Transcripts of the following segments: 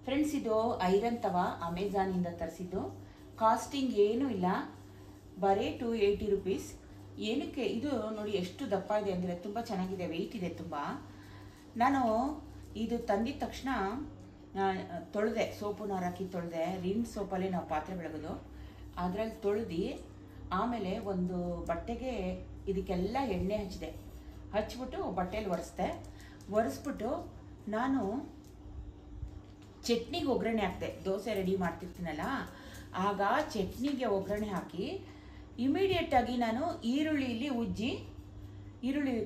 Friends, ಇದು iron ತವ ಅಮೆಝಾನಿಂದ ತರಿಸಿದ್ದು. Casting ಏನೂ ಇಲ್ಲ, ಬರೀ 280 ರುಪೀಸ್. ಏನಕ್ಕೆ ಇದು ನೋಡಿ ಎಷ್ಟು ದಪ್ಪ ಇದೆ ಅಂದರೆ ತುಂಬ ಚೆನ್ನಾಗಿದೆ, ವೆಯ್ಟ್ ಇದೆ ತುಂಬ. ನಾನು ಇದು ತಂದಿದ ತಕ್ಷಣ ತೊಳೆದೆ, ಸೋಪು ನಾರು ಹಾಕಿ ತೊಳೆದೆ. ರಿನ್ ಸೋಪಲ್ಲೇ ನಾವು ಪಾತ್ರೆ ಬೆಳಗೋದು. ಅದರಲ್ಲಿ ತೊಳೆದು ಆಮೇಲೆ ಒಂದು ಬಟ್ಟೆಗೆ ಇದಕ್ಕೆಲ್ಲ ಎಣ್ಣೆ ಹಚ್ಬಿಟ್ಟು ಬಟ್ಟೆಯಲ್ಲಿ ಒರೆಸ್ಬಿಟ್ಟು ನಾನು ಚಟ್ನಿಗೆ ಒಗ್ಗರಣೆ ಹಾಕಿದೆ. ದೋಸೆ ರೆಡಿ ಮಾಡ್ತಿರ್ತೀನಲ್ಲ, ಆಗ ಚಟ್ನಿಗೆ ಒಗ್ಗರಣೆ ಹಾಕಿ ಇಮಿಡಿಯೇಟಾಗಿ ನಾನು ಈರುಳ್ಳಿ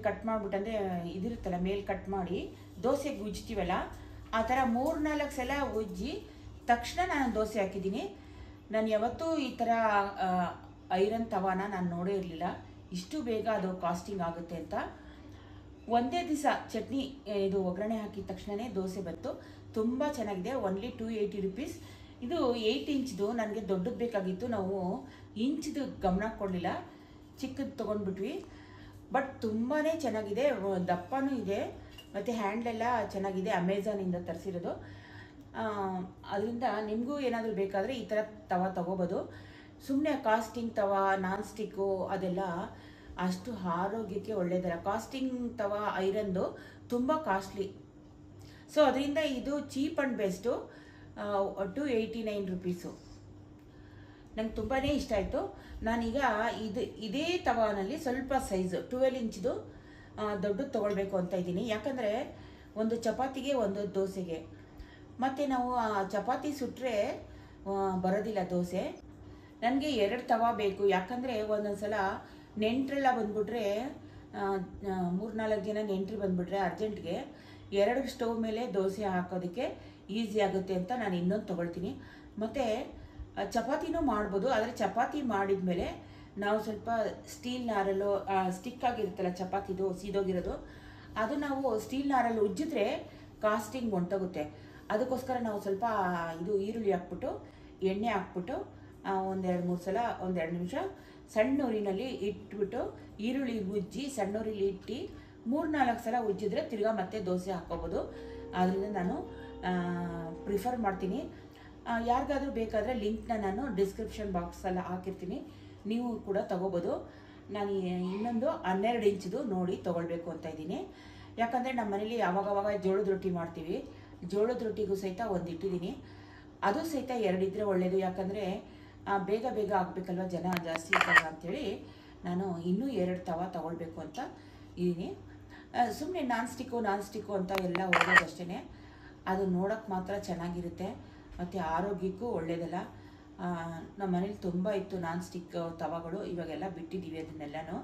ಕಟ್ ಮಾಡಿಬಿಟ್ಟು, ಅಂದರೆ ಇದಿರುತ್ತಲ್ಲ ಮೇಲೆ ಕಟ್ ಮಾಡಿ ದೋಸೆಗೆ ಉಜ್ತೀವಲ್ಲ, ಆ ಥರ 3-4 ಸಲ ಉಜ್ಜಿ ತಕ್ಷಣ ನಾನು ದೋಸೆ ಹಾಕಿದ್ದೀನಿ. ನಾನು ಯಾವತ್ತೂ ಈ ಥರ ಐರನ್ ತವಾನ ನಾನು ನೋಡೇ ಇರಲಿಲ್ಲ, ಇಷ್ಟು ಬೇಗ ಅದು ಕಾಸ್ಟಿಂಗ್ ಆಗುತ್ತೆ ಅಂತ. ಒಂದೇ ದಿವಸ ಚಟ್ನಿ ಇದು ಒಗ್ಗರಣೆ ಹಾಕಿದ ತಕ್ಷಣವೇ ದೋಸೆ ಬಂತು. ತುಂಬ ಚೆನ್ನಾಗಿದೆ. Only 280 rupees. ಇದು 8 ಇಂಚ್ದು, ನನಗೆ ದೊಡ್ಡದು ಬೇಕಾಗಿತ್ತು. ನಾವು ಇಂಚ್ದು ಗಮನ ಕೊಡಲಿಲ್ಲ, ಚಿಕ್ಕದು ತೊಗೊಂಡ್ಬಿಟ್ವಿ. ಬಟ್ ತುಂಬಾ ಚೆನ್ನಾಗಿದೆ, ದಪ್ಪನೂ ಇದೆ ಮತ್ತು ಹ್ಯಾಂಡ್ಲೆಲ್ಲ ಚೆನ್ನಾಗಿದೆ. ಅಮೆಝಾನಿಂದ ತರಿಸಿರೋದು. ಅದರಿಂದ ನಿಮಗೂ ಏನಾದರೂ ಬೇಕಾದರೆ ಈ ಥರ ತವ ತೊಗೋಬೋದು. ಸುಮ್ಮನೆ ಕಾಸ್ಟಿಂಗ್ ತವ, ನಾನ್ ಸ್ಟಿಕ್ಕು ಅದೆಲ್ಲ ಅಷ್ಟು ಆರೋಗ್ಯಕ್ಕೆ ಒಳ್ಳೆಯದಲ್ಲ. ಕಾಸ್ಟಿಂಗ್ ತವ ಐರನ್ದು ತುಂಬ ಕಾಸ್ಟ್ಲಿ. ಸೊ ಅದರಿಂದ ಇದು ಚೀಪ್ ಆ್ಯಂಡ್ ಬೆಸ್ಟು. 289 ರುಪೀಸು. ನಂಗೆ ತುಂಬಾ ಇಷ್ಟ ಆಯಿತು. ನಾನೀಗ ಇದೇ ತವಾನಲ್ಲಿ ಸ್ವಲ್ಪ ಸೈಜು 12 ಇಂಚ್ದು ದೊಡ್ಡದು ತೊಗೊಳ್ಬೇಕು ಅಂತ ಇದ್ದೀನಿ. ಯಾಕಂದರೆ ಒಂದು ಚಪಾತಿಗೆ ಒಂದು ದೋಸೆಗೆ, ಮತ್ತು ನಾವು ಚಪಾತಿ ಸುಟ್ಟರೆ ಬರೋದಿಲ್ಲ ದೋಸೆ. ನನಗೆ 2 ತವ ಬೇಕು. ಯಾಕಂದರೆ ಒಂದೊಂದು ಸಲ ನೆಂಟರೆಲ್ಲ ಬಂದುಬಿಟ್ರೆ, 3-4 ಜನ ನೆಂಟರು ಬಂದುಬಿಟ್ರೆ ಅರ್ಜೆಂಟ್ಗೆ 2 ಸ್ಟವ್ ಮೇಲೆ ದೋಸೆ ಹಾಕೋದಕ್ಕೆ ಈಸಿ ಆಗುತ್ತೆ ಅಂತ ನಾನು ಇನ್ನೊಂದು ತೊಗೊಳ್ತೀನಿ. ಮತ್ತು ಚಪಾತಿನೂ ಮಾಡ್ಬೋದು. ಆದರೆ ಚಪಾತಿ ಮಾಡಿದ ಮೇಲೆ ನಾವು ಸ್ವಲ್ಪ ಸ್ಟೀಲ್ ನಾರಲ್ಲೋ, ಸ್ಟಿಕ್ ಆಗಿರುತ್ತಲ್ಲ ಚಪಾತಿದು ಸೀದೋಗಿರೋದು, ಅದು ನಾವು ಸ್ಟೀಲ್ ನಾರಲ್ಲಿ ಉಜ್ಜಿದ್ರೆ ಕಾಸ್ಟಿಂಗ್ ಹೊಂಟೋಗುತ್ತೆ. ಅದಕ್ಕೋಸ್ಕರ ನಾವು ಸ್ವಲ್ಪ ಈರುಳ್ಳಿ ಹಾಕ್ಬಿಟ್ಟು, ಎಣ್ಣೆ ಹಾಕ್ಬಿಟ್ಟು, 1-2-3 ಸಲ 1-2 ನಿಮಿಷ ಸಣ್ಣ ಉರಿನಲ್ಲಿ ಇಟ್ಬಿಟ್ಟು ಈರುಳ್ಳಿ ಉಜ್ಜಿ ಸಣ್ಣ ಉರಿಲಿ ಇಟ್ಟು 3-4 ಸಲ ಉಜ್ಜಿದ್ರೆ ತಿರ್ಗಾ ಮತ್ತೆ ದೋಸೆ ಹಾಕ್ಕೋಬೋದು. ಆದ್ದರಿಂದ ನಾನು ಪ್ರಿಫರ್ ಮಾಡ್ತೀನಿ. ಯಾರಿಗಾದರೂ ಬೇಕಾದರೆ ಲಿಂಕ್ನ ನಾನು ಡಿಸ್ಕ್ರಿಪ್ಷನ್ ಬಾಕ್ಸಲ್ಲಿ ಹಾಕಿರ್ತೀನಿ, ನೀವು ಕೂಡ ತೊಗೋಬೋದು. ನಾನು ಇನ್ನೊಂದು 12 ಇಂಚ್ದು ನೋಡಿ ತೊಗೊಳ್ಬೇಕು ಅಂತ ಇದ್ದೀನಿ. ಯಾಕಂದರೆ ನಮ್ಮ ಮನೇಲಿ ಆವಾಗವಾಗ ಜೋಳದ ರೊಟ್ಟಿ ಮಾಡ್ತೀವಿ. ಜೋಳದ ರೊಟ್ಟಿಗೂ ಸಹಿತ ಒಂದು ಇಟ್ಟಿದ್ದೀನಿ. ಅದು ಸಹಿತ 2 ಇದ್ದರೆ ಒಳ್ಳೆಯದು. ಯಾಕಂದರೆ ಬೇಗ ಆಗಬೇಕಲ್ವ, ಜನ ಜಾಸ್ತಿ ಇರ್ತಾರೆ ಅಂಥೇಳಿ ನಾನು ಇನ್ನೂ 2 ತವ ತೊಗೊಳ್ಬೇಕು ಅಂತ ಇದ್ದೀನಿ. ಸುಮ್ಮನೆ ನಾನ್ ಸ್ಟಿಕ್ಕು ಅಂತ ಎಲ್ಲ ಹೋಗೋದಷ್ಟೇ. ಅದು ನೋಡೋಕ್ಕೆ ಮಾತ್ರ ಚೆನ್ನಾಗಿರುತ್ತೆ ಮತ್ತು ಆರೋಗ್ಯಕ್ಕೂ ಒಳ್ಳೆಯದಲ್ಲ. ನಮ್ಮ ಮನೇಲಿ ತುಂಬ ಇತ್ತು ನಾನ್ ಸ್ಟಿಕ್ ತವಗಳು. ಇವಾಗೆಲ್ಲ ಬಿಟ್ಟಿದ್ದೀವಿ ಅದನ್ನೆಲ್ಲನೂ.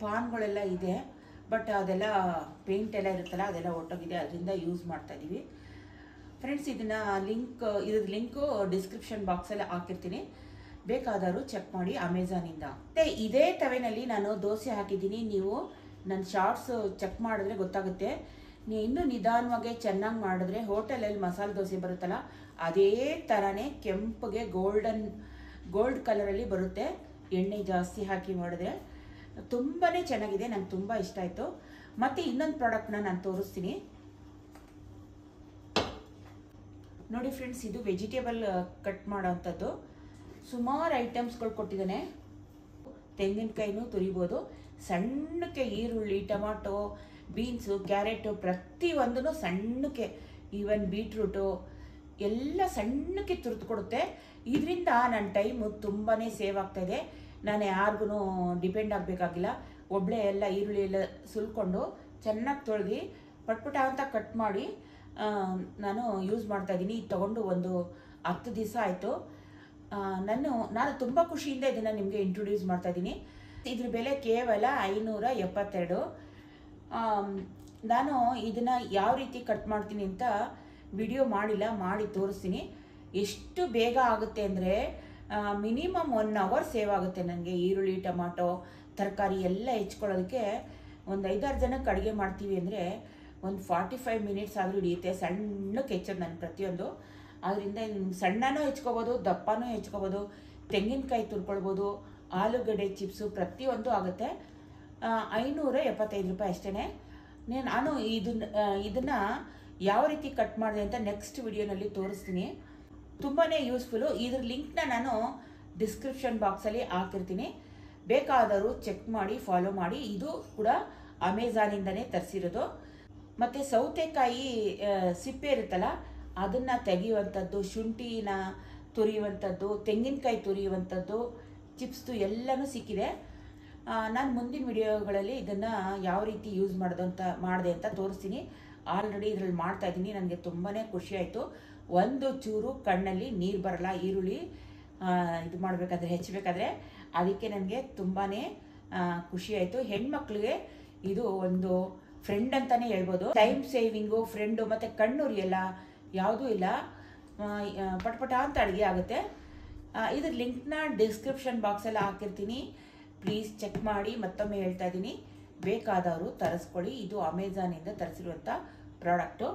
ಪಾನ್ಗಳೆಲ್ಲ ಇದೆ, ಬಟ್ ಅದೆಲ್ಲ ಪೇಂಟ್ ಎಲ್ಲ ಇರುತ್ತಲ್ಲ, ಅದೆಲ್ಲ ಒಟ್ಟೋಗಿದೆ. ಅದರಿಂದ ಯೂಸ್ ಮಾಡ್ತಾಯಿದ್ದೀವಿ. ಫ್ರೆಂಡ್ಸ್, ಇದ್ರ ಲಿಂಕು ಡಿಸ್ಕ್ರಿಪ್ಷನ್ ಬಾಕ್ಸಲ್ಲಿ ಹಾಕಿರ್ತೀನಿ, ಬೇಕಾದರೂ ಚೆಕ್ ಮಾಡಿ ಅಮೆಝಾನಿಂದ. ಮತ್ತು ಇದೇ ತವೆನಲ್ಲಿ ನಾನು ದೋಸೆ ಹಾಕಿದ್ದೀನಿ. ನೀವು ನನ್ನ ಶಾರ್ಟ್ಸ್ ಚೆಕ್ ಮಾಡಿದ್ರೆ ಗೊತ್ತಾಗುತ್ತೆ. ನೀವು ಇನ್ನೂ ನಿಧಾನವಾಗಿ ಚೆನ್ನಾಗಿ ಮಾಡಿದ್ರೆ ಹೋಟೆಲಲ್ಲಿ ಮಸಾಲೆ ದೋಸೆ ಬರುತ್ತಲ್ಲ, ಅದೇ ಥರನೇ ಕೆಂಪಗೆ ಗೋಲ್ಡ್ ಕಲರಲ್ಲಿ ಬರುತ್ತೆ. ಎಣ್ಣೆ ಜಾಸ್ತಿ ಹಾಕಿ ಮಾಡಿದ್ರೆ ತುಂಬಾ ಚೆನ್ನಾಗಿದೆ. ನಂಗೆ ತುಂಬ ಇಷ್ಟ ಆಯಿತು. ಮತ್ತು ಇನ್ನೊಂದು ಪ್ರಾಡಕ್ಟ್ನ ನಾನು ತೋರಿಸ್ತೀನಿ ನೋಡಿ ಫ್ರೆಂಡ್ಸ್. ಇದು ವೆಜಿಟೇಬಲ್ ಕಟ್ ಮಾಡೋವಂಥದ್ದು. ಸುಮಾರು ಐಟಮ್ಸ್ಗಳು ಕೊಟ್ಟಿದ್ದಾನೆ. ತೆಂಗಿನಕಾಯಿನೂ ತುರಿಬೋದು, ಸಣ್ಣಕ್ಕೆ ಈರುಳ್ಳಿ, ಟೊಮಾಟೊ, ಬೀನ್ಸು, ಕ್ಯಾರೆಟು ಪ್ರತಿಯೊಂದೂ ಸಣ್ಣಕ್ಕೆ, ಈವನ್ ಬೀಟ್ರೂಟು ಎಲ್ಲ ಸಣ್ಣಕ್ಕೆ ತುರಿದು ಕೊಡುತ್ತೆ. ಇದರಿಂದ ನನ್ನ ಟೈಮು ತುಂಬಾ ಸೇವ್ ಆಗ್ತಾಯಿದೆ. ನಾನು ಯಾರಿಗೂ ಡಿಪೆಂಡ್ ಆಗಬೇಕಾಗಿಲ್ಲ. ಒಬ್ಬಳೇ ಎಲ್ಲ ಈರುಳ್ಳಿ ಎಲ್ಲ ಸುಲ್ಕೊಂಡು ಚೆನ್ನಾಗಿ ತೊಳೆದು ಪಟ್ಪಟ ಅಂತ ಕಟ್ ಮಾಡಿ ನಾನು ಯೂಸ್ ಮಾಡ್ತಾಯಿದ್ದೀನಿ. ಇದು ತೊಗೊಂಡು ಒಂದು 10 ದಿವಸ ಆಯಿತು. ನಾನು ತುಂಬ ಖುಷಿಯಿಂದ ಇದನ್ನು ನಿಮಗೆ ಇಂಟ್ರೊಡ್ಯೂಸ್ ಮಾಡ್ತಾಯಿದ್ದೀನಿ. ಇದ್ರ ಬೆಲೆ ಕೇವಲ 572. ನಾನು ಇದನ್ನು ಯಾವ ರೀತಿ ಕಟ್ ಮಾಡ್ತೀನಿ ಅಂತ ವಿಡಿಯೋ ಮಾಡಿಲ್ಲ, ಮಾಡಿ ತೋರಿಸ್ತೀನಿ. ಎಷ್ಟು ಬೇಗ ಆಗುತ್ತೆ ಅಂದರೆ ಮಿನಿಮಮ್ 1 ಅವರ್ ಸೇವ್ ಆಗುತ್ತೆ ನನಗೆ. ಈರುಳ್ಳಿ, ಟೊಮಾಟೊ, ತರಕಾರಿ ಎಲ್ಲ ಹೆಚ್ಕೊಳ್ಳೋದಕ್ಕೆ ಒಂದು 5-6 ಜನಕ್ಕೆ ಅಡುಗೆ ಮಾಡ್ತೀವಿ ಅಂದರೆ ಒಂದು 45 ಮಿನಿಟ್ಸ್ ಆದರೂ ಹಿಡಿಯುತ್ತೆ. ಸಣ್ಣಕ್ಕೆ ಹೆಚ್ಚೋದು ನಾನು ಪ್ರತಿಯೊಂದು. ಅದರಿಂದ ಸಣ್ಣನೂ ಹೆಚ್ಕೋಬೋದು, ದಪ್ಪನೂ ಹೆಚ್ಕೋಬೋದು, ತೆಂಗಿನಕಾಯಿ ತುರ್ಕೊಳ್ಬೋದು, ಆಲೂಗಡ್ಡೆ ಚಿಪ್ಸು ಪ್ರತಿಯೊಂದು ಆಗುತ್ತೆ. 575 ರೂಪಾಯಿ ಅಷ್ಟೇ. ನಾನು ಇದನ್ನು ಯಾವ ರೀತಿ ಕಟ್ ಮಾಡಿದೆ ಅಂತ ನೆಕ್ಸ್ಟ್ ವಿಡಿಯೋನಲ್ಲಿ ತೋರಿಸ್ತೀನಿ. ತುಂಬಾ ಯೂಸ್ಫುಲ್ಲು. ಇದ್ರ ಲಿಂಕ್ನ ನಾನು ಡಿಸ್ಕ್ರಿಪ್ಷನ್ ಬಾಕ್ಸಲ್ಲಿ ಹಾಕಿರ್ತೀನಿ. ಬೇಕಾದವರು ಚೆಕ್ ಮಾಡಿ ಫಾಲೋ ಮಾಡಿ. ಇದು ಕೂಡ ಅಮೆಝಾನಿಂದನೇ ತರಿಸಿರೋದು. ಮತ್ತು ಸೌತೆಕಾಯಿ ಸಿಪ್ಪೆ ಇರುತ್ತಲ್ಲ ಅದನ್ನು ತೆಗೆಯುವಂಥದ್ದು, ಶುಂಠಿನ ತುರಿಯುವಂಥದ್ದು, ತೆಂಗಿನಕಾಯಿ ತುರಿಯುವಂಥದ್ದು, ಚಿಪ್ಸ್ದು ಎಲ್ಲನೂ ಸಿಕ್ಕಿದೆ. ನಾನು ಮುಂದಿನ ವಿಡಿಯೋಗಳಲ್ಲಿ ಇದನ್ನು ಯಾವ ರೀತಿ ಯೂಸ್ ಮಾಡಿದೆ ಅಂತ ತೋರಿಸ್ತೀನಿ. ಆಲ್ರೆಡಿ ಇದರಲ್ಲಿ ಮಾಡ್ತಾಯಿದ್ದೀನಿ. ನನಗೆ ತುಂಬಾ ಖುಷಿ ಆಯಿತು. ಒಂದು ಚೂರು ಕಣ್ಣಲ್ಲಿ ನೀರು ಬರಲ್ಲ ಈರುಳ್ಳಿ ಇದು ಮಾಡಬೇಕಾದ್ರೆ, ಹೆಚ್ಚಬೇಕಾದ್ರೆ. ಅದಕ್ಕೆ ನನಗೆ ತುಂಬಾ ಖುಷಿ ಆಯಿತು. ಹೆಣ್ಮಕ್ಳಿಗೆ ಇದು ಒಂದು ಫ್ರೆಂಡ್ ಅಂತಲೇ ಹೇಳ್ಬೋದು. ಟೈಮ್ ಸೇವಿಂಗು, ಫ್ರೆಂಡು, ಮತ್ತು ಕಣ್ಣುರಿಯಲ್ಲ, ಯಾವುದೂ ಇಲ್ಲ, ಪಟ್ಪಟ ಅಂತ ಅಡುಗೆ ಆಗುತ್ತೆ. ಇದ್ರ ಲಿಂಕ್ನ ಡಿಸ್ಕ್ರಿಪ್ಷನ್ ಬಾಕ್ಸಲ್ಲಿ ಹಾಕಿರ್ತೀನಿ. ಪ್ಲೀಸ್ ಚೆಕ್ ಮಾಡಿ. ಮತ್ತೊಮ್ಮೆ ಹೇಳ್ತಾ ಇದ್ದೀನಿ, ಬೇಕಾದವರು ತರಿಸ್ಕೊಳ್ಳಿ. ಇದು ಅಮೆಝಾನಿಂದ ತರಿಸಿರುವಂಥ ಪ್ರಾಡಕ್ಟು.